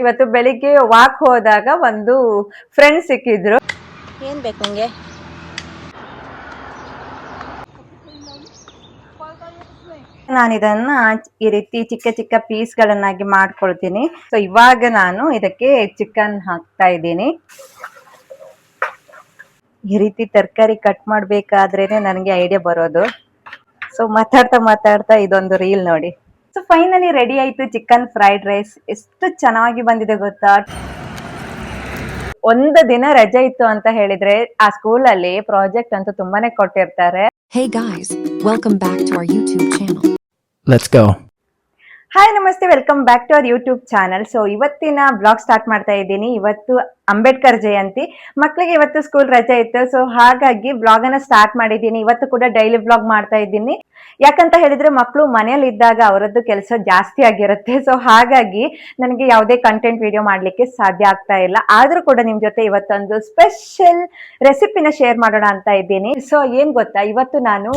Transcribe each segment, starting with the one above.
ಇವತ್ತು ಬೆಳಿಗ್ಗೆ ವಾಕ್ ಹೋದಾಗ ಒಂದು ಫ್ರೆಂಡ್ ಸಿಕ್ಕಿದ್ರು. ಏನ್ ಬೇಕು ನಿಂಗೆ? ನಾನು ಇದನ್ನ ಈ ರೀತಿ ಚಿಕ್ಕ ಚಿಕ್ಕ ಪೀಸ್ಗಳನ್ನಾಗಿ ಮಾಡ್ಕೊಳ್ತೀನಿ. ಸೊ ಇವಾಗ ನಾನು ಇದಕ್ಕೆ ಚಿಕನ್ ಹಾಕ್ತಾ ಇದ್ದೀನಿ. ಈ ರೀತಿ ತರಕಾರಿ ಕಟ್ ಮಾಡ್ಬೇಕಾದ್ರೇನೆ ನನಗೆ ಐಡಿಯಾ ಬರೋದು. ಸೊ ಮಾತಾಡ್ತಾ ಇದೊಂದು ರೀಲ್ ನೋಡಿ. ಸೊ ಫೈನಲಿ ರೆಡಿ ಆಯ್ತು ಚಿಕನ್ ಫ್ರೈಡ್ ರೈಸ್. ಎಷ್ಟು ಚೆನ್ನಾಗಿ ಬಂದಿದೆ ಗೊತ್ತಾ. ಒಂದು ದಿನ ರಜೆ ಇತ್ತು ಅಂತ ಹೇಳಿದ್ರೆ ಆ ಸ್ಕೂಲಲ್ಲಿ ಪ್ರಾಜೆಕ್ಟ್ ಅಂತೂ ತುಂಬಾನೇ ಕೊಟ್ಟಿರ್ತಾರೆ. Hey guys, welcome back to our YouTube channel. Let's go. Hi ನಮಸ್ತೆ, welcome back to our YouTube channel. So ಇವತ್ತಿನ ಬ್ಲಾಗ್ ಸ್ಟಾರ್ಟ್ ಮಾಡ್ತಾ ಇದ್ದೀನಿ. ಇವತ್ತು ಅಂಬೇಡ್ಕರ್ ಜಯಂತಿ, ಮಕ್ಕಳಿಗೆ ಇವತ್ತು ಸ್ಕೂಲ್ ರಜೆ ಇತ್ತು. ಸೊ ಹಾಗಾಗಿ ಬ್ಲಾಗ್ ಅನ್ನ ಸ್ಟಾರ್ಟ್ ಮಾಡಿದ್ದೀನಿ. ಇವತ್ತು ಕೂಡ ಡೈಲಿ ಬ್ಲಾಗ್ ಮಾಡ್ತಾ ಇದ್ದೀನಿ. ಯಾಕಂತ ಹೇಳಿದ್ರೆ ಮಕ್ಕಳು ಮನೇಲಿ ಇದ್ದಾಗ ಅವರದ್ದು ಕೆಲಸ ಜಾಸ್ತಿ ಆಗಿರುತ್ತೆ. ಸೊ ಹಾಗಾಗಿ ನನಗೆ ಯಾವುದೇ ಕಂಟೆಂಟ್ ವಿಡಿಯೋ ಮಾಡ್ಲಿಕ್ಕೆ ಸಾಧ್ಯ ಆಗ್ತಾ ಇಲ್ಲ. ಆದ್ರೂ ಕೂಡ ನಿಮ್ ಜೊತೆ ಇವತ್ತೊಂದು ಸ್ಪೆಷಲ್ ರೆಸಿಪಿನ ಶೇರ್ ಮಾಡೋಣ ಅಂತ ಇದ್ದೀನಿ. ಸೊ ಏನ್ ಗೊತ್ತಾ, ಇವತ್ತು ನಾನು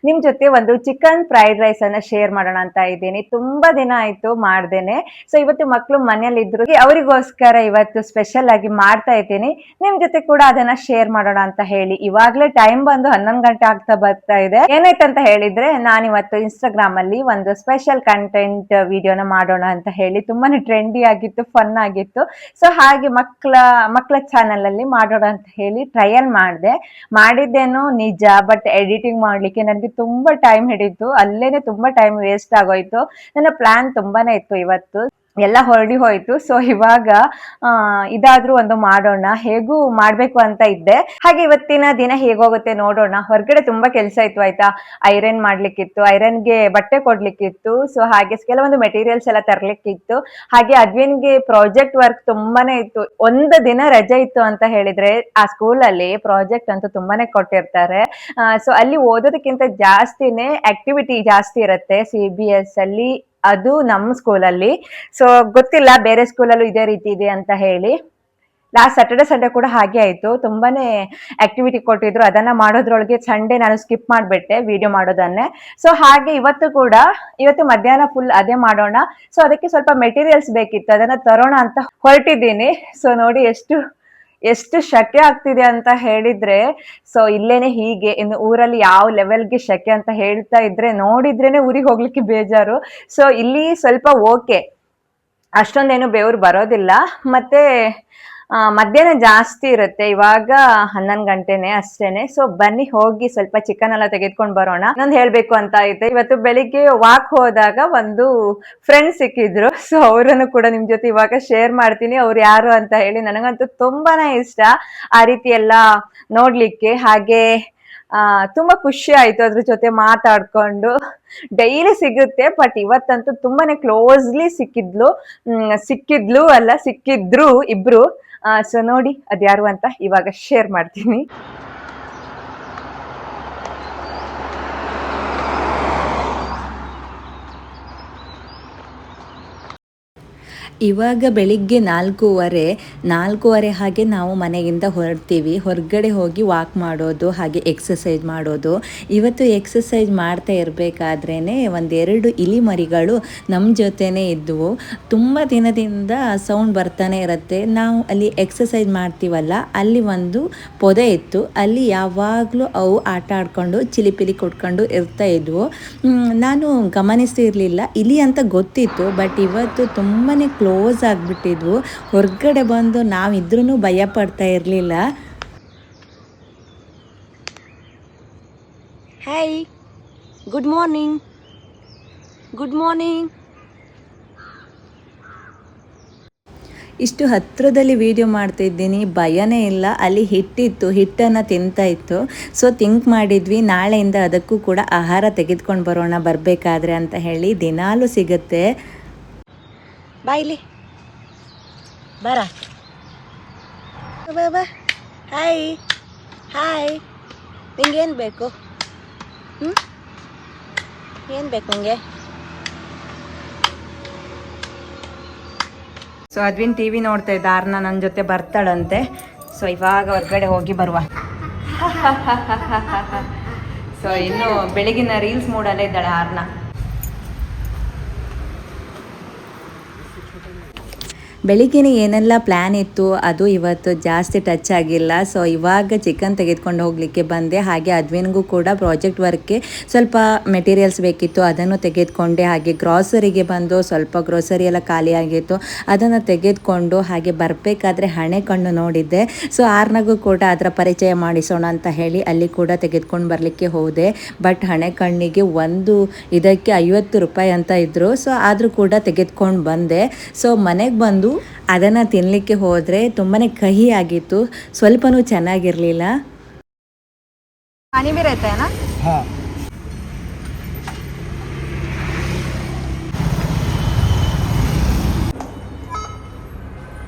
ನಿಮ್ ಜೊತೆ ಒಂದು ಚಿಕನ್ ಫ್ರೈಡ್ ರೈಸ್ ಅನ್ನ ಶೇರ್ ಮಾಡೋಣ ಅಂತ ಇದ್ದೀನಿ. ತುಂಬಾ ದಿನ ಆಯ್ತು ಮಾಡ್ದೇನೆ. ಸೊ ಇವತ್ತು ಮಕ್ಕಳು ಮನೇಲಿ ಇದ್ರು, ಅವರಿಗೋಸ್ಕರ ಇವತ್ತು ಸ್ಪೆಷಲ್ ಆಗಿ ಮಾಡ್ತಾ ಇದ್ದೀನಿ. ನಿಮ್ ಜೊತೆ ಕೂಡ ಅದನ್ನ ಶೇರ್ ಮಾಡೋಣ ಅಂತ ಹೇಳಿ. ಇವಾಗ್ಲೇ ಟೈಮ್ ಬಂದು 11 ಗಂಟೆ ಆಗ್ತಾ ಬರ್ತಾ ಇದೆ. ಏನಾಯ್ತಂತ ಹೇಳಿದ್ರೆ, ನಾನಿವತ್ತು ಇನ್ಸ್ಟಾಗ್ರಾಮ್ ಅಲ್ಲಿ ಒಂದು ಸ್ಪೆಷಲ್ ಕಂಟೆಂಟ್ ವಿಡಿಯೋನ ಮಾಡೋಣ ಅಂತ ಹೇಳಿ ತುಂಬಾನೇ ಟ್ರೆಂಡಿ ಆಗಿತ್ತು, ಫನ್ ಆಗಿತ್ತು. ಸೊ ಹಾಗೆ ಮಕ್ಕಳ ಚಾನಲ್ ಅಲ್ಲಿ ಮಾಡೋಣ ಅಂತ ಹೇಳಿ ಟ್ರಯಲ್ ಮಾಡಿದ್ದೇನೋ ನಿಜ. ಬಟ್ ಎಡಿಟಿಂಗ್ ಮಾಡ್ಲಿಕ್ಕೆ ನನಗೆ ತುಂಬಾ ಟೈಮ್ ಹಿಡಿತು. ಅಲ್ಲೇನೆ ತುಂಬಾ ಟೈಮ್ ವೇಸ್ಟ್ ಆಗೋಯ್ತು. ನನ್ನ ಪ್ಲಾನ್ ತುಂಬಾನೇ ಇತ್ತು, ಇವತ್ತು ಎಲ್ಲ ಹೊರಡಿ ಹೋಯ್ತು. ಸೊ ಇವಾಗ ಇದಾದ್ರೂ ಒಂದು ಮಾಡೋಣ, ಹೇಗೂ ಮಾಡ್ಬೇಕು ಅಂತ ಇದ್ದೆ. ಹಾಗೆ ಇವತ್ತಿನ ದಿನ ಹೇಗೋಗುತ್ತೆ ನೋಡೋಣ. ಹೊರಗಡೆ ತುಂಬಾ ಕೆಲಸ ಇತ್ತು ಆಯ್ತಾ. ಐರನ್ ಮಾಡ್ಲಿಕ್ಕಿತ್ತು, ಐರನ್ಗೆ ಬಟ್ಟೆ ಕೊಡ್ಲಿಕ್ಕಿತ್ತು. ಸೊ ಹಾಗೆ ಕೆಲವೊಂದು ಮೆಟೀರಿಯಲ್ಸ್ ಎಲ್ಲ ತರ್ಲಿಕ್ಕಿತ್ತು. ಹಾಗೆ ಅದ್ವಿನ್ಗೆ ಪ್ರಾಜೆಕ್ಟ್ ವರ್ಕ್ ತುಂಬಾನೇ ಇತ್ತು. ಒಂದು ದಿನ ರಜೆ ಇತ್ತು ಅಂತ ಹೇಳಿದ್ರೆ ಆ ಸ್ಕೂಲಲ್ಲಿ ಪ್ರಾಜೆಕ್ಟ್ ಅಂತೂ ತುಂಬಾನೇ ಕೊಟ್ಟಿರ್ತಾರೆ. ಸೊ ಅಲ್ಲಿ ಓದೋದಕ್ಕಿಂತ ಜಾಸ್ತಿನೇ ಆಕ್ಟಿವಿಟಿ ಜಾಸ್ತಿ ಇರುತ್ತೆ CBS ಅಲ್ಲಿ, ಅದು ನಮ್ಮ ಸ್ಕೂಲಲ್ಲಿ. ಸೊ ಗೊತ್ತಿಲ್ಲ ಬೇರೆ ಸ್ಕೂಲಲ್ಲೂ ಇದೇ ರೀತಿ ಇದೆ ಅಂತ ಹೇಳಿ. ಲಾಸ್ಟ್ ಸ್ಯಾಟರ್ಡೆ ಸಂಡೇ ಕೂಡ ಹಾಗೆ ಆಯ್ತು. ತುಂಬಾನೇ ಆಕ್ಟಿವಿಟಿ ಕೊಟ್ಟಿದ್ರು. ಅದನ್ನ ಮಾಡೋದ್ರೊಳಗೆ ಸಂಡೇ ನಾನು ಸ್ಕಿಪ್ ಮಾಡ್ಬಿಟ್ಟೆ ವಿಡಿಯೋ ಮಾಡೋದನ್ನೇ. ಸೊ ಹಾಗೆ ಇವತ್ತು ಮಧ್ಯಾಹ್ನ ಫುಲ್ ಅದೇ ಮಾಡೋಣ. ಸೊ ಅದಕ್ಕೆ ಸ್ವಲ್ಪ ಮೆಟೀರಿಯಲ್ಸ್ ಬೇಕಿತ್ತು, ಅದನ್ನ ತರೋಣ ಅಂತ ಹೊರಟಿದ್ದೀನಿ. ಸೊ ನೋಡಿ ಎಷ್ಟು ಶಕೆ ಆಗ್ತಿದೆ ಅಂತ ಹೇಳಿದ್ರೆ. ಸೊ ಇಲ್ಲೇನೆ ಹೀಗೆ, ಇನ್ನು ಊರಲ್ಲಿ ಯಾವ ಲೆವೆಲ್ಗೆ ಶಕೆ ಅಂತ ಹೇಳ್ತಾ ಇದ್ರೆ ನೋಡಿದ್ರೇನೆ ಊರಿಗೆ ಹೋಗ್ಲಿಕ್ಕೆ ಬೇಜಾರು. ಸೊ ಇಲ್ಲಿ ಸ್ವಲ್ಪ ಓಕೆ, ಅಷ್ಟೊಂದೇನು ಬೆವರು ಬರೋದಿಲ್ಲ. ಮತ್ತೆ ಮಧ್ಯಾಹ್ನ ಜಾಸ್ತಿ ಇರುತ್ತೆ. ಇವಾಗ 11 ಗಂಟೆನೆ ಅಷ್ಟೇನೆ. ಸೊ ಬನ್ನಿ ಹೋಗಿ ಸ್ವಲ್ಪ ಚಿಕನ್ ಎಲ್ಲ ತೆಗೆದ್ಕೊಂಡು ಬರೋಣ. ಇನ್ನೊಂದು ಹೇಳ್ಬೇಕು ಅಂತ ಐತೆ, ಇವತ್ತು ಬೆಳಿಗ್ಗೆ ವಾಕ್ ಹೋದಾಗ ಒಂದು ಫ್ರೆಂಡ್ ಸಿಕ್ಕಿದ್ರು. ಸೊ ಅವರನ್ನು ಕೂಡ ನಿಮ್ ಜೊತೆ ಇವಾಗ ಶೇರ್ ಮಾಡ್ತೀನಿ. ಅವ್ರು ಯಾರು ಅಂತ ಹೇಳಿ. ನನಗಂತೂ ತುಂಬಾನೇ ಇಷ್ಟ ಆ ರೀತಿ ಎಲ್ಲ ನೋಡ್ಲಿಕ್ಕೆ. ಹಾಗೆ ತುಂಬಾ ಖುಷಿ ಆಯ್ತು ಅದ್ರ ಜೊತೆ ಮಾತಾಡ್ಕೊಂಡು. ಡೈಲಿ ಸಿಗುತ್ತೆ, ಬಟ್ ಇವತ್ತಂತೂ ತುಂಬಾನೇ ಕ್ಲೋಸ್ಲಿ ಸಿಕ್ಕಿದ್ರು ಇಬ್ರು. ಸೊ ನೋಡಿ ಅದ್ಯಾರು ಅಂತ ಇವಾಗ ಶೇರ್ ಮಾಡ್ತೀನಿ. ಇವಾಗ ಬೆಳಿಗ್ಗೆ 4:15 ಹಾಗೆ ನಾವು ಮನೆಯಿಂದ ಹೊರಡ್ತೀವಿ. ಹೊರಗಡೆ ಹೋಗಿ ವಾಕ್ ಮಾಡೋದು, ಹಾಗೆ ಎಕ್ಸಸೈಸ್ ಮಾಡೋದು. ಇವತ್ತು ಎಕ್ಸಸೈಸ್ ಮಾಡ್ತಾ ಇರಬೇಕಾದ್ರೇ ಒಂದೆರಡು ಇಲಿ ಮರಿಗಳು ನಮ್ಮ ಜೊತೆನೇ ಇದ್ದವು. ತುಂಬ ದಿನದಿಂದ ಸೌಂಡ್ ಬರ್ತಾನೆ ಇರುತ್ತೆ. ನಾವು ಅಲ್ಲಿ ಎಕ್ಸಸೈಸ್ ಮಾಡ್ತೀವಲ್ಲ, ಅಲ್ಲಿ ಒಂದು ಪೊದೆ ಇತ್ತು. ಅಲ್ಲಿ ಯಾವಾಗಲೂ ಅವು ಆಟ ಆಡ್ಕೊಂಡು ಚಿಲಿಪಿಲಿ ಕೊಟ್ಕೊಂಡು ಇರ್ತಾ ಇದ್ವು. ನಾನು ಗಮನಿಸಿರಲಿಲ್ಲ, ಇಲಿ ಅಂತ ಗೊತ್ತಿತ್ತು. ಬಟ್ ಇವತ್ತು ತುಂಬಾ ಕ್ಲೋಸ್ ಆಗಿಬಿಟ್ಟಿದ್ವು. ಹೊರಗಡೆ ಬಂದು ನಾವಿದ್ರೂ ಭಯ ಪಡ್ತಾ ಇರಲಿಲ್ಲ. Hi, good morning. ಇಷ್ಟು ಹತ್ತಿರದಲ್ಲಿ ವಿಡಿಯೋ ಮಾಡ್ತಿದ್ದೀನಿ, ಭಯನೇ ಇಲ್ಲ. ಅಲ್ಲಿ ಹಿಟ್ಟಿತ್ತು, ಹಿಟ್ಟನ್ನು ತಿಂತಾ ಇತ್ತು. ಸೊ ಥಿಂಕ್ ಮಾಡಿದ್ವಿ ನಾಳೆಯಿಂದ ಅದಕ್ಕೂ ಕೂಡ ಆಹಾರ ತೆಗೆದುಕೊಂಡು ಬರಬೇಕಾದ್ರೆ ಅಂತ ಹೇಳಿ. ದಿನಾಲೂ ಸಿಗುತ್ತೆ. ಬಾಯ್ಲಿ ಬರ. ಹಾಯ್, ನಿಂಗೇನು ಬೇಕು? ಏನು ಬೇಕು ನಿಂಗೆ? ಸೊ ಅದ್ವಿನ್ ಟಿವಿ ನೋಡ್ತಾ ಇದ್ದ. ಆರ್ನ ನನ್ನ ಜೊತೆ ಬರ್ತಾಳಂತೆ. ಸೊ ಇವಾಗ ಹೊರಗಡೆ ಹೋಗಿ ಬರುವ. ಸೊ ಇನ್ನು ಬೆಳಗಿನ ರೀಲ್ಸ್ ಮೂಡಲ್ಲೇ ಇದ್ದಾಳೆ ಆರ್ನ. ಬೆಳಿಗ್ಗೆನೇ ಏನೆಲ್ಲ ಪ್ಲ್ಯಾನ್ ಇತ್ತು ಅದು ಇವತ್ತು ಜಾಸ್ತಿ ಟಚ್ ಆಗಿಲ್ಲ. ಸೊ ಇವಾಗ ಚಿಕನ್ ತೆಗೆದುಕೊಂಡು ಹೋಗಲಿಕ್ಕೆ ಬಂದೆ. ಹಾಗೆ ಅದ್ವಿನ್ಗೂ ಕೂಡ ಪ್ರಾಜೆಕ್ಟ್ ವರ್ಕ್ಗೆ ಸ್ವಲ್ಪ ಮೆಟೀರಿಯಲ್ಸ್ ಬೇಕಿತ್ತು, ಅದನ್ನು ತೆಗೆದುಕೊಂಡೆ. ಹಾಗೆ ಗ್ರಾಸರಿಗೆ ಬಂದು ಸ್ವಲ್ಪ ಗ್ರೋಸರಿ ಎಲ್ಲ ಖಾಲಿ ಆಗಿತ್ತು, ಅದನ್ನು ತೆಗೆದುಕೊಂಡು ಹಾಗೆ ಬರಬೇಕಾದ್ರೆ ಹಣೆ ಕಣ್ಣು ನೋಡಿದ್ದೆ. ಸೊ ಆರ್ನಗೂ ಕೂಡ ಅದರ ಪರಿಚಯ ಮಾಡಿಸೋಣ ಅಂತ ಹೇಳಿ ಅಲ್ಲಿ ಕೂಡ ತೆಗೆದುಕೊಂಡು ಬರಲಿಕ್ಕೆ ಹೋದೆ. ಬಟ್ ಹಣೆ ಕಣ್ಣಿಗೆ ಒಂದು ಇದಕ್ಕೆ 50 ರೂಪಾಯಿ ಅಂತ ಇದ್ದರು. ಸೊ ಆದರೂ ಕೂಡ ತೆಗೆದುಕೊಂಡು ಬಂದೆ. ಸೊ ಮನೆಗೆ ಬಂದು ಅದನ್ನು ತಿನ್ನಲಿಕ್ಕೆ ಹೋದರೆ ತುಂಬಾ ಕಹಿ ಆಗಿತ್ತು, ಸ್ವಲ್ಪನೂ ಚೆನ್ನಾಗಿರಲಿಲ್ಲ. पानी भी रहता है ना? हाँ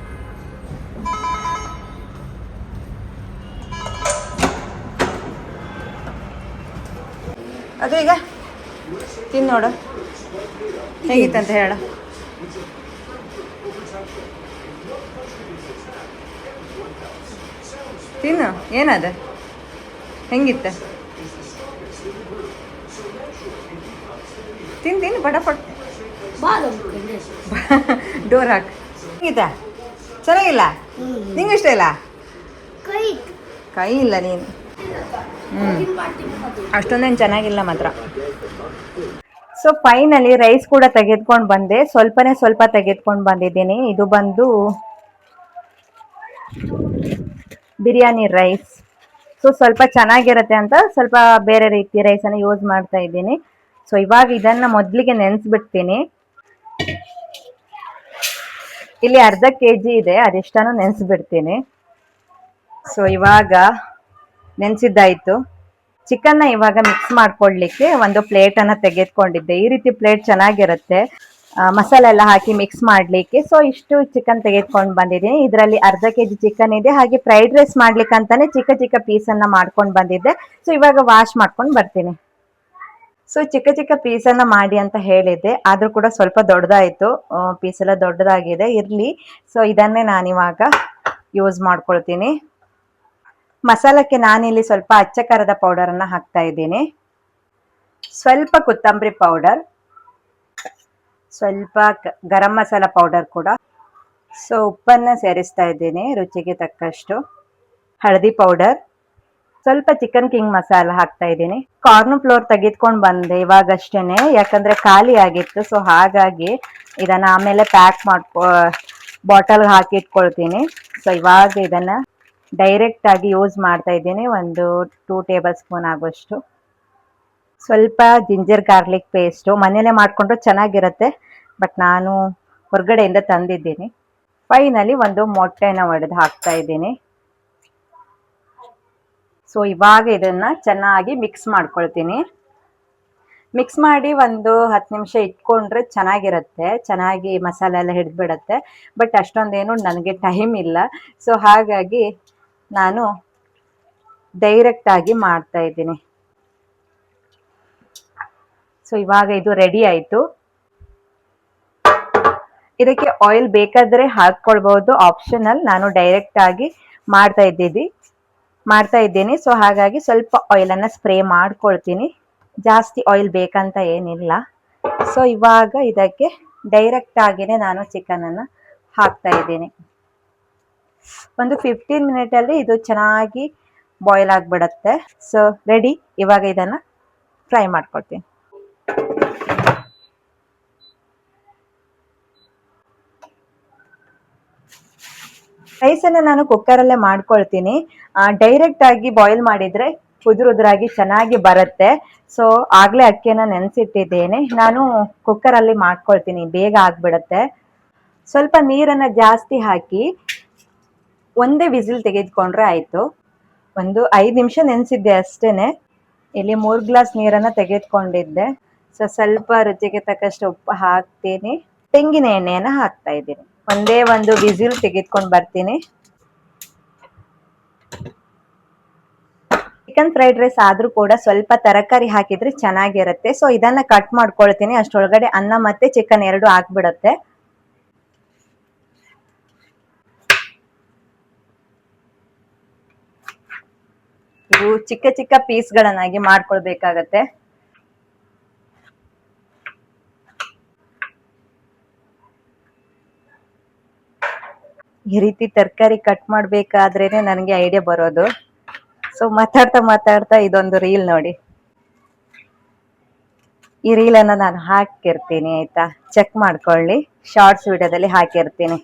ಅದು ಈಗ ತಿಂದು ನೋಡು ಹೇಗಿತ್ತಂತ ಹೇಳ. ತಿನ್ನು, ಏನದ ಹೆಂಗಿತ್ತ? ತಿನ್ನು ಪಟಾಪಟ್ ಡೋರ್ ಹಾಕ್. ಹೆಂಗಿತ್ತ? ಚೆನ್ನಾಗಿಲ್ಲ? ನಿಂಗೆ ಇಷ್ಟ ಇಲ್ಲ? ಕೈ ಇಲ್ಲ ನೀನು. ಅಷ್ಟೊಂದೇನು ಚೆನ್ನಾಗಿಲ್ಲ ಮಾತ್ರ. ಸೊ ಫೈನಲಿ ರೈಸ್ ಕೂಡ ತೆಗೆದುಕೊಂಡು ಬಂದೆ. ಸ್ವಲ್ಪ ತೆಗೆದುಕೊಂಡು ಬಂದಿದ್ದೀನಿ. ಇದು ಬಂದು ಬಿರಿಯಾನಿ ರೈಸ್. ಸೊ ಸ್ವಲ್ಪ ಚೆನ್ನಾಗಿರುತ್ತೆ ಅಂತ ಸ್ವಲ್ಪ ಬೇರೆ ರೀತಿ ರೈಸನ್ನು ಯೂಸ್ ಮಾಡ್ತಾ ಇದ್ದೀನಿ. ಸೊ ಇವಾಗ ಇದನ್ನು ಮೊದಲಿಗೆ ನೆನೆಸ್ಬಿಡ್ತೀನಿ. ಇಲ್ಲಿ ಅರ್ಧ kg ಇದೆ, ಅದೆಷ್ಟನ್ನು ನೆನೆಸ್ಬಿಡ್ತೀನಿ. ಸೊ ಇವಾಗ ನೆನೆಸಿದ್ದಾಯಿತು. ಚಿಕನ್ನ ಇವಾಗ ಮಿಕ್ಸ್ ಮಾಡ್ಕೊಳ್ಲಿಕ್ಕೆ ಒಂದು ಪ್ಲೇಟನ್ನು ತೆಗೆದುಕೊಂಡಿದ್ದೆ. ಈ ರೀತಿ ಪ್ಲೇಟ್ ಚೆನ್ನಾಗಿರುತ್ತೆ ಮಸಾಲೆ ಎಲ್ಲ ಹಾಕಿ ಮಿಕ್ಸ್ ಮಾಡಲಿಕ್ಕೆ. ಸೊ ಇಷ್ಟು ಚಿಕನ್ ತೆಗೆದುಕೊಂಡು ಬಂದಿದ್ದೀನಿ. ಇದರಲ್ಲಿ ಅರ್ಧ kg ಚಿಕನ್ ಇದೆ. ಹಾಗೆ ಫ್ರೈಡ್ ರೈಸ್ ಮಾಡ್ಲಿಕ್ಕೆ ಅಂತಾನೆ ಚಿಕ್ಕ ಚಿಕ್ಕ ಪೀಸನ್ನು ಮಾಡ್ಕೊಂಡು ಬಂದಿದ್ದೆ. ಸೊ ಇವಾಗ ವಾಶ್ ಮಾಡ್ಕೊಂಡು ಬರ್ತೀನಿ. ಸೊ ಚಿಕ್ಕ ಪೀಸನ್ನು ಮಾಡಿ ಅಂತ ಹೇಳಿದ್ದೆ, ಆದರೂ ಕೂಡ ಸ್ವಲ್ಪ ದೊಡ್ಡದಾಯಿತು. ಪೀಸ್ ಎಲ್ಲ ದೊಡ್ಡದಾಗಿದೆ, ಇರಲಿ. ಸೊ ಇದನ್ನೇ ನಾನಿವಾಗ ಯೂಸ್ ಮಾಡ್ಕೊಳ್ತೀನಿ. ಮಸಾಲಕ್ಕೆ ನಾನಿಲ್ಲಿ ಸ್ವಲ್ಪ ಅಚ್ಚ ಖಾರದ ಪೌಡರನ್ನು ಹಾಕ್ತಾ ಇದ್ದೀನಿ, ಸ್ವಲ್ಪ ಕೊತ್ತಂಬರಿ ಪೌಡರ್, ಸ್ವಲ್ಪ ಗರಂ ಮಸಾಲ ಪೌಡರ್ ಕೂಡ. ಸೊ ಉಪ್ಪನ್ನು ಸೇರಿಸ್ತಾ ಇದ್ದೀನಿ ರುಚಿಗೆ ತಕ್ಕಷ್ಟು. ಹಳದಿ ಪೌಡರ್, ಸ್ವಲ್ಪ ಚಿಕನ್ ಕಿಂಗ್ ಮಸಾಲ ಹಾಕ್ತಾ ಇದ್ದೀನಿ. ಕಾರ್ನ್ ಫ್ಲೋರ್ ತೆಗೆದುಕೊಂಡು ಬಂದೆ ಇವಾಗಷ್ಟೇನೆ, ಯಾಕಂದ್ರೆ ಖಾಲಿ ಆಗಿತ್ತು. ಸೊ ಹಾಗಾಗಿ ಇದನ್ನ ಆಮೇಲೆ ಪ್ಯಾಕ್ ಬಾಟಲ್ಗೆ ಹಾಕಿ ಇಟ್ಕೊಳ್ತೀನಿ. ಸೊ ಇವಾಗ ಇದನ್ನ ಡೈರೆಕ್ಟ್ ಆಗಿ ಯೂಸ್ ಮಾಡ್ತಾ ಇದ್ದೀನಿ. ಒಂದು 2 ಟೇಬಲ್ ಸ್ಪೂನ್ ಆಗುವಷ್ಟು. ಸ್ವಲ್ಪ ಜಿಂಜರ್ ಗಾರ್ಲಿಕ್ ಪೇಸ್ಟು ಮನೇಲೆ ಮಾಡಿಕೊಂಡ್ರೆ ಚೆನ್ನಾಗಿರುತ್ತೆ, ಬಟ್ ನಾನು ಹೊರಗಡೆಯಿಂದ ತಂದಿದ್ದೀನಿ. ಫೈನಲಿ ಒಂದು ಮೊಟ್ಟೆನ ಒಡೆದು ಹಾಕ್ತಾ ಇದ್ದೀನಿ. ಸೊ ಇವಾಗ ಇದನ್ನ ಚೆನ್ನಾಗಿ ಮಿಕ್ಸ್ ಮಾಡ್ಕೊಳ್ತೀನಿ. ಮಿಕ್ಸ್ ಮಾಡಿ ಒಂದು 10 ನಿಮಿಷ ಇಟ್ಕೊಂಡ್ರೆ ಚೆನ್ನಾಗಿರುತ್ತೆ, ಚೆನ್ನಾಗಿ ಮಸಾಲೆ ಎಲ್ಲ ಹಿಡಿದ್ಬಿಡತ್ತೆ. ಬಟ್ ಅಷ್ಟೊಂದೇನು ನನಗೆ ಟೈಮ್ ಇಲ್ಲ. ಸೊ ಹಾಗಾಗಿ ನಾನು ಡೈರೆಕ್ಟ್ ಆಗಿ ಮಾಡ್ತಾ ಇದ್ದೀನಿ. ಸೊ ಇವಾಗ ಇದು ರೆಡಿ ಆಯಿತು. ಇದಕ್ಕೆ ಆಯಿಲ್ ಬೇಕಾದರೆ ಹಾಕ್ಕೊಳ್ಬಹುದು, ಆಪ್ಷನಲ್. ನಾನು ಡೈರೆಕ್ಟ್ ಆಗಿ ಮಾಡ್ತಾ ಇದ್ದೀನಿ. ಸೊ ಹಾಗಾಗಿ ಸ್ವಲ್ಪ ಆಯಿಲನ್ನು ಸ್ಪ್ರೇ ಮಾಡ್ಕೊಳ್ತೀನಿ. ಜಾಸ್ತಿ ಆಯಿಲ್ ಬೇಕಂತ ಏನಿಲ್ಲ. ಸೊ ಇವಾಗ ಇದಕ್ಕೆ ಡೈರೆಕ್ಟ್ ಆಗಿನೇ ನಾನು ಚಿಕನನ್ನು ಹಾಕ್ತಾ ಇದ್ದೀನಿ. ಒಂದು 15 ಮಿನಿಟಲ್ಲಿ ಇದು ಚೆನ್ನಾಗಿ ಬಾಯ್ಲ್ ಆಗಿಬಿಡತ್ತೆ. So ready. ಇವಾಗ ಇದನ್ನು ಫ್ರೈ ಮಾಡ್ಕೊಳ್ತೀನಿ. ರೈಸನ್ನು ನಾನು ಕುಕ್ಕರಲ್ಲೇ ಮಾಡ್ಕೊಳ್ತೀನಿ. ಡೈರೆಕ್ಟ್ ಆಗಿ ಬಾಯ್ಲ್ ಮಾಡಿದರೆ ಉದುರಾಗಿ ಚೆನ್ನಾಗಿ ಬರುತ್ತೆ. ಸೊ ಆಗಲೇ ಅಕ್ಕಿಯನ್ನು ನೆನೆಸಿಟ್ಟಿದ್ದೇನೆ. ನಾನು ಕುಕ್ಕರಲ್ಲಿ ಮಾಡ್ಕೊಳ್ತೀನಿ, ಬೇಗ ಆಗಿಬಿಡುತ್ತೆ. ಸ್ವಲ್ಪ ನೀರನ್ನು ಜಾಸ್ತಿ ಹಾಕಿ ಒಂದೇ ವಿಸಿಲ್ ತೆಗೆದುಕೊಂಡ್ರೆ ಆಯಿತು. ಒಂದು 5 ನಿಮಿಷ ನೆನೆಸಿದ್ದೆ ಅಷ್ಟೇ. ಇಲ್ಲಿ 3 ಗ್ಲಾಸ್ ನೀರನ್ನು ತೆಗೆದುಕೊಂಡಿದ್ದೆ. ಸೊ ಸ್ವಲ್ಪ ರುಚಿಗೆ ತಕ್ಕಷ್ಟು ಉಪ್ಪು ಹಾಕ್ತೀನಿ. ತೆಂಗಿನ ಎಣ್ಣೆಯನ್ನು ಹಾಕ್ತಾ ಇದ್ದೀನಿ. ಒಂದೇ ಒಂದು ವಿಸಿಲ್ ತೆಗೆದುಕೊಂಡು ಬರ್ತೀನಿ. ಚಿಕನ್ ಫ್ರೈಡ್ ರೈಸ್ ಆದರೂ ಕೂಡ ಸ್ವಲ್ಪ ತರಕಾರಿ ಹಾಕಿದ್ರೆ ಚೆನ್ನಾಗಿರುತ್ತೆ. ಸೊ ಇದನ್ನ ಕಟ್ ಮಾಡ್ಕೊಳ್ತೀನಿ. ಅಷ್ಟರೊಳಗಡೆ ಅನ್ನ ಮತ್ತೆ ಚಿಕನ್ ಎರಡು ಹಾಕ್ಬಿಡುತ್ತೆ. ಇವು ಚಿಕ್ಕ ಚಿಕ್ಕ ಪೀಸ್ಗಳನ್ನಾಗಿ ಮಾಡ್ಕೊಳ್ಬೇಕಾಗತ್ತೆ. ಈ ರೀತಿ ತರಕಾರಿ ಕಟ್ ಮಾಡ್ಬೇಕಾದ್ರೇನೆ ನನಗೆ ಐಡಿಯಾ ಬರೋದು. ಸೊ ಮಾತಾಡ್ತಾ ಮಾತಾಡ್ತಾ ಇದೊಂದು ರೀಲ್ ನೋಡಿ. ಈ ರೀಲನ್ನು ನಾನು ಹಾಕಿರ್ತೀನಿ ಆಯ್ತಾ, ಚೆಕ್ ಮಾಡ್ಕೊಳ್ಳಿ. ಶಾರ್ಟ್ಸ್ ವಿಡಿಯೋದಲ್ಲಿ ಹಾಕಿರ್ತೀನಿ.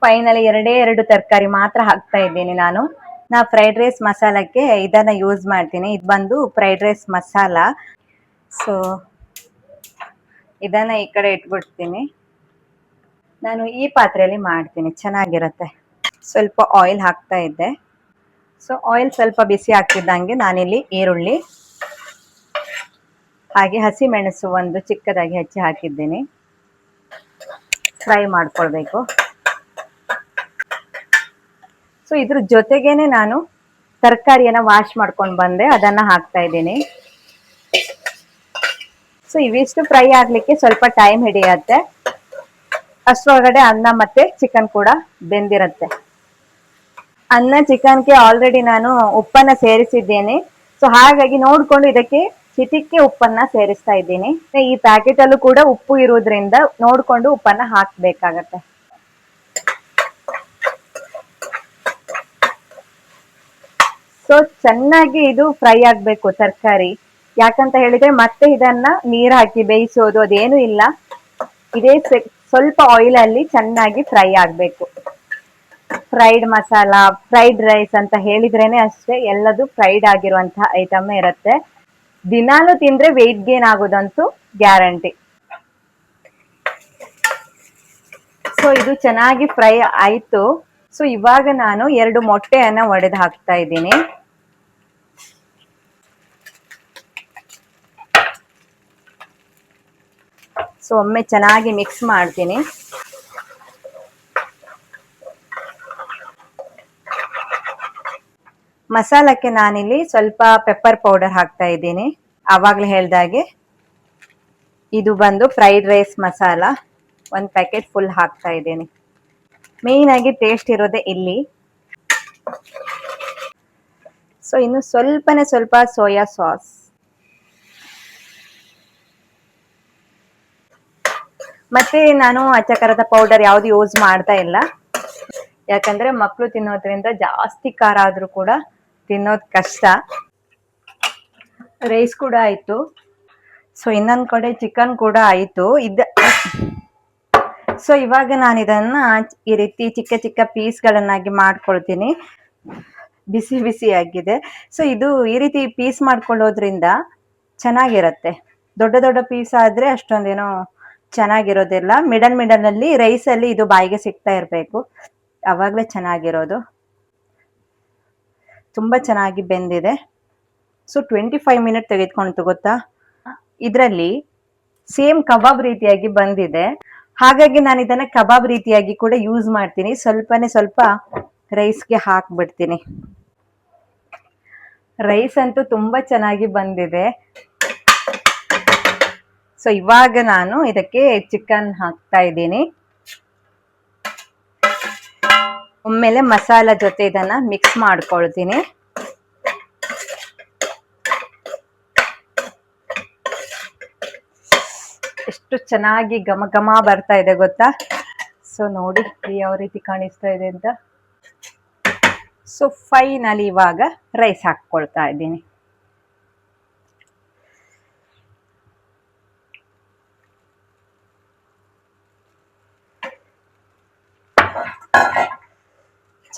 ಫೈನಲಿ ಎರಡು ತರಕಾರಿ ಮಾತ್ರ ಹಾಕ್ತಾ ಇದ್ದೀನಿ ನಾನು. ಫ್ರೈಡ್ ರೈಸ್ ಮಸಾಲಕ್ಕೆ ಇದನ್ನ ಯೂಸ್ ಮಾಡ್ತೀನಿ. ಇದು ಬಂದು ಫ್ರೈಡ್ ರೈಸ್ ಮಸಾಲ. ಸೊ ಇದನ್ನ ಈ ಕಡೆ ಇಟ್ಬಿಡ್ತೀನಿ. ನಾನು ಈ ಪಾತ್ರೆಯಲ್ಲಿ ಮಾಡ್ತೀನಿ, ಚೆನ್ನಾಗಿರುತ್ತೆ. ಸ್ವಲ್ಪ ಆಯಿಲ್ ಹಾಕ್ತಾ ಇದ್ದೆ. ಸೊ ಆಯಿಲ್ ಸ್ವಲ್ಪ ಬಿಸಿ ಆಗ್ತಿದ್ದಂಗೆ ನಾನಿಲ್ಲಿ ಈರುಳ್ಳಿ ಹಾಗೆ ಹಸಿಮೆಣಸು ಒಂದು ಚಿಕ್ಕದಾಗಿ ಹೆಚ್ಚಿ ಹಾಕಿದ್ದೀನಿ. ಫ್ರೈ ಮಾಡ್ಕೊಳ್ಬೇಕು. ಸೊ ಇದ್ರ ಜೊತೆಗೇನೆ ನಾನು ತರಕಾರಿಯನ್ನ ವಾಶ್ ಮಾಡ್ಕೊಂಡು ಬಂದೆ, ಅದನ್ನ ಹಾಕ್ತಾ ಇದ್ದೀನಿ. ಸೊ ಇವಿಷ್ಟು ಫ್ರೈ ಆಗ್ಲಿಕ್ಕೆ ಸ್ವಲ್ಪ ಟೈಮ್ ಹಿಡಿಯತ್ತೆ. ಅಷ್ಟರೊಳಗಡೆ ಅನ್ನ ಮತ್ತೆ ಚಿಕನ್ ಕೂಡ ಬೆಂದಿರತ್ತೆ. ಅನ್ನ ಚಿಕನ್ಗೆ ಆಲ್ರೆಡಿ ನಾನು ಉಪ್ಪನ್ನ ಸೇರಿಸಿದ್ದೇನೆ. ಸೊ ಹಾಗಾಗಿ ನೋಡ್ಕೊಂಡು ಇದಕ್ಕೆ ಚಿಟಿಕೆ ಉಪ್ಪನ್ನ ಸೇರಿಸ್ತಾ ಇದ್ದೀನಿ. ಈ ಪ್ಯಾಕೆಟ್ ಅಲ್ಲೂ ಕೂಡ ಉಪ್ಪು ಇರೋದ್ರಿಂದ ನೋಡ್ಕೊಂಡು ಉಪ್ಪನ್ನ ಹಾಕ್ಬೇಕಾಗತ್ತೆ. ಸೊ ಚೆನ್ನಾಗಿ ಇದು ಫ್ರೈ ಆಗ್ಬೇಕು ತರಕಾರಿ. ಯಾಕಂತ ಹೇಳಿದ್ರೆ ಮತ್ತೆ ಇದನ್ನ ನೀರ್ ಹಾಕಿ ಬೇಯಿಸೋದು ಅದೇನು ಇಲ್ಲ. ಇದೇ ಸ್ವಲ್ಪ ಆಯಿಲ್ ಅಲ್ಲಿ ಚೆನ್ನಾಗಿ ಫ್ರೈ ಆಗ್ಬೇಕು. ಫ್ರೈಡ್ ಮಸಾಲ, ಫ್ರೈಡ್ ರೈಸ್ ಅಂತ ಹೇಳಿದ್ರೇನೆ ಅಷ್ಟೇ, ಎಲ್ಲದು ಫ್ರೈಡ್ ಆಗಿರುವಂತಹ ಐಟಮ್ ಇರುತ್ತೆ. ದಿನಾಲು ತಿಂದ್ರೆ ವೆಯ್ಟ್ ಗೇನ್ ಆಗೋದಂತೂ ಗ್ಯಾರಂಟಿ. ಸೊ ಇದು ಚೆನ್ನಾಗಿ ಫ್ರೈ ಆಯ್ತು. ಸೊ ಇವಾಗ ನಾನು 2 ಮೊಟ್ಟೆಯನ್ನ ಒಡೆದು ಹಾಕ್ತಾ ಇದ್ದೀನಿ. ಸೊ ಒಮ್ಮೆ ಚೆನ್ನಾಗಿ ಮಿಕ್ಸ್ ಮಾಡ್ತೀನಿ. ಮಸಾಲಕ್ಕೆ ನಾನಿಲ್ಲಿ ಸ್ವಲ್ಪ ಪೆಪ್ಪರ್ ಪೌಡರ್ ಹಾಕ್ತಾ ಇದ್ದೀನಿ. ಆವಾಗಲೇ ಹೇಳ್ದಾಗೆ ಇದು ಬಂದು fried rice masala, 1 packet full ಹಾಕ್ತಾ ಇದ್ದೀನಿ. ಮೇನ್ ಆಗಿ ಟೇಸ್ಟ್ ಇರೋದೇ ಇಲ್ಲಿ. ಸೊ ಇನ್ನು ಸ್ವಲ್ಪ ಸೋಯಾ ಸಾಸ್, ಮತ್ತೆ ನಾನು ಅಚ್ಚಕಾರದ ಪೌಡರ್ ಯಾವ್ದು ಯೂಸ್ ಮಾಡ್ತಾ ಇಲ್ಲ. ಯಾಕಂದ್ರೆ ಮಕ್ಕಳು ತಿನ್ನೋದ್ರಿಂದ ಜಾಸ್ತಿ ಖಾರ ಆದ್ರೂ ಕೂಡ ತಿನ್ನೋದ್ ಕಷ್ಟ. ರೈಸ್ ಕೂಡ ಆಯ್ತು. ಸೊ ಇನ್ನೊಂದ್ ಕಡೆ ಚಿಕನ್ ಕೂಡ ಆಯ್ತು. ಸೊ ಇವಾಗ ನಾನು ಇದನ್ನ ಈ ರೀತಿ ಚಿಕ್ಕ ಪೀಸ್ಗಳನ್ನಾಗಿ ಮಾಡ್ಕೊಳ್ತೀನಿ. ಬಿಸಿ ಆಗಿದೆ. ಸೊ ಇದು ಈ ರೀತಿ ಪೀಸ್ ಮಾಡ್ಕೊಳ್ಳೋದ್ರಿಂದ ಚೆನ್ನಾಗಿರತ್ತೆ. ದೊಡ್ಡ ಪೀಸ್ ಆದ್ರೆ ಅಷ್ಟೊಂದೇನೋ ಚೆನ್ನಾಗಿರೋದಿಲ್ಲ. ಮಿಡಲ್ ಅಲ್ಲಿ ರೈಸ್ ಅಲ್ಲಿ ಇದು ಬಾಯಿಗೆ ಸಿಗ್ತಾ ಇರ್ಬೇಕು, ಅವಾಗ್ಲೇ ಚೆನ್ನಾಗಿರೋದು. ತುಂಬಾ ಚೆನ್ನಾಗಿ ಬೆಂದಿದೆ. ಸೊ 25 ಮಿನಿಟ್ ತೆಗೆದುಕೊಂಡು ಗೊತ್ತಾ. ಇದರಲ್ಲಿ ಸೇಮ್ ಕಬಾಬ್ ರೀತಿಯಾಗಿ ಬಂದಿದೆ. ಹಾಗಾಗಿ ನಾನು ಇದನ್ನ ಕಬಾಬ್ ರೀತಿಯಾಗಿ ಕೂಡ ಯೂಸ್ ಮಾಡ್ತೀನಿ. ಸ್ವಲ್ಪ ರೈಸ್ಗೆ ಹಾಕ್ಬಿಡ್ತೀನಿ. ರೈಸ್ ಅಂತೂ ತುಂಬಾ ಚೆನ್ನಾಗಿ ಬಂದಿದೆ. ಸೊ ಇವಾಗ ನಾನು ಇದಕ್ಕೆ ಚಿಕನ್ ಹಾಕ್ತಾ ಇದ್ದೀನಿ. ಒಮ್ಮೆಲೆ ಮಸಾಲ ಜೊತೆ ಇದನ್ನ ಮಿಕ್ಸ್ ಮಾಡ್ಕೊಳ್ತೀನಿ. ಎಷ್ಟು ಚೆನ್ನಾಗಿ ಘಮ ಬರ್ತಾ ಇದೆ ಗೊತ್ತಾ. ಸೊ ನೋಡಿ ಯಾವ ರೀತಿ ಕಾಣಿಸ್ತಾ ಇದೆ ಅಂತ. ಸೊ ಫೈನಲಿ ಇವಾಗ ರೈಸ್ ಹಾಕ್ಕೊಳ್ತಾ ಇದ್ದೀನಿ.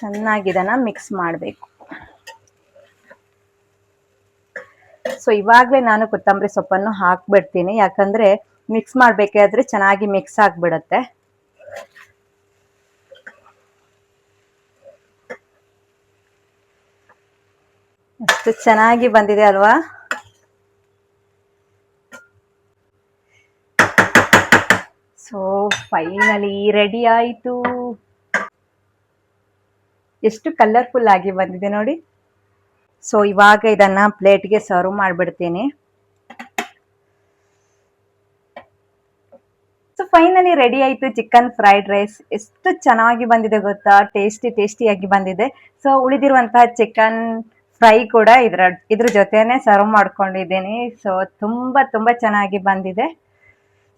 ಚೆನ್ನಾಗಿ ಇದನ್ನ ಮಿಕ್ಸ್ ಮಾಡಬೇಕು. ಸೊ ಇವಾಗಲೇ ನಾನು ಕೊತ್ತಂಬರಿ ಸೊಪ್ಪನ್ನು ಹಾಕ್ಬಿಡ್ತೀನಿ. ಯಾಕಂದ್ರೆ ಮಿಕ್ಸ್ ಮಾಡ್ಬೇಕಾದ್ರೆ ಚೆನ್ನಾಗಿ ಮಿಕ್ಸ್ ಆಗ್ಬಿಡತ್ತೆ. ಎಷ್ಟು ಚೆನ್ನಾಗಿ ಬಂದಿದೆ ಅಲ್ವಾ. ಸೊ ಫೈನಲಿ ರೆಡಿ ಆಯ್ತು. ಎಷ್ಟು ಕಲರ್ಫುಲ್ ಆಗಿ ಬಂದಿದೆ ನೋಡಿ. ಸೊ ಇವಾಗ ಇದನ್ನ ಪ್ಲೇಟ್ಗೆ ಸರ್ವ್ ಮಾಡ್ಬಿಡ್ತೀನಿ. ಸೊ ಫೈನಲಿ ರೆಡಿ ಆಯ್ತು ಚಿಕನ್ ಫ್ರೈಡ್ ರೈಸ್. ಎಷ್ಟು ಚೆನ್ನಾಗಿ ಬಂದಿದೆ ಗೊತ್ತಾ, ಟೇಸ್ಟಿಯಾಗಿ ಬಂದಿದೆ. ಸೊ ಉಳಿದಿರುವಂತಹ ಚಿಕನ್ ಫ್ರೈ ಕೂಡ ಇದ್ರ ಜೊತೆನೆ ಸರ್ವ್ ಮಾಡ್ಕೊಂಡಿದ್ದೀನಿ. ಸೊ ತುಂಬಾ ಚೆನ್ನಾಗಿ ಬಂದಿದೆ.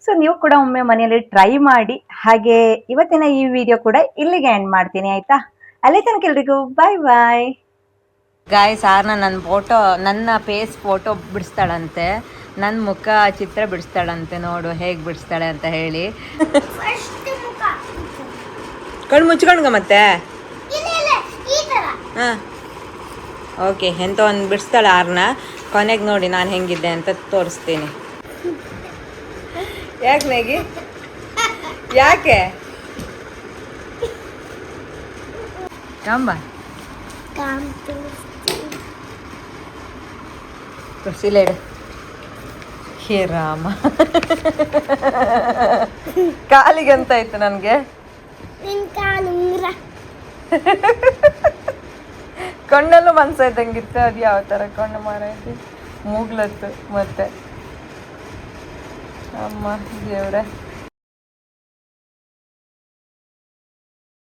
ಸೊ ನೀವು ಕೂಡ ಒಮ್ಮೆ ಮನೆಯಲ್ಲಿ ಟ್ರೈ ಮಾಡಿ. ಹಾಗೆ ಇವತ್ತಿನ ಈ ವಿಡಿಯೋ ಕೂಡ ಇಲ್ಲಿಗೆ ಎಂಡ್ ಮಾಡ್ತೀನಿ ಆಯ್ತಾ. ಅಲ್ಲಿ ತನಕ ಎಲ್ರಿಗೂ ಬಾಯ್ ಬಾಯ್. ಗಾಯ್ಸ್ ಆರ್ನ ನನ್ನ ಫೇಸ್ ಫೋಟೋ ಬಿಡಿಸ್ತಾಳಂತೆ, ನನ್ನ ಮುಖ ಚಿತ್ರ ಬಿಡಿಸ್ತಾಳಂತೆ. ನೋಡು ಹೇಗೆ ಬಿಡಿಸ್ತಾಳೆ ಅಂತ ಹೇಳಿ. ಕಣ್ಣು ಮುಚ್ಕೊಂಡ್ಗ ಮತ್ತೆ ಹಾಂ ಓಕೆ ಎಂತ ಒಂದು ಬಿಡಿಸ್ತಾಳೆ ಆರ್ನ. ಕೊನೆಗೆ ನೋಡಿ ನಾನು ಹೆಂಗಿದ್ದೆ ಅಂತ ತೋರಿಸ್ತೀನಿ. ಯಾಕೆ ಮೇಗಿ, ಯಾಕೆ ಕಾಂಬ ತುಳಸಿಲೇಡು ಹೇ ರಾಮ. ಕಾಲಿಗೆ ಅಂತ ಆಯ್ತು ನನಗೆ. ಕಣ್ಣಲ್ಲೂ ಮನ್ಸಾಯ್ತಂಗಿತ್ತು. ಅದು ಯಾವ ಥರ ಕಣ್ಣು ಮಾರೈತಿ, ಮೂಗ್ಲತ್ತು ಮತ್ತೆ ಅಮ್ಮ ದೇವ್ರೆ.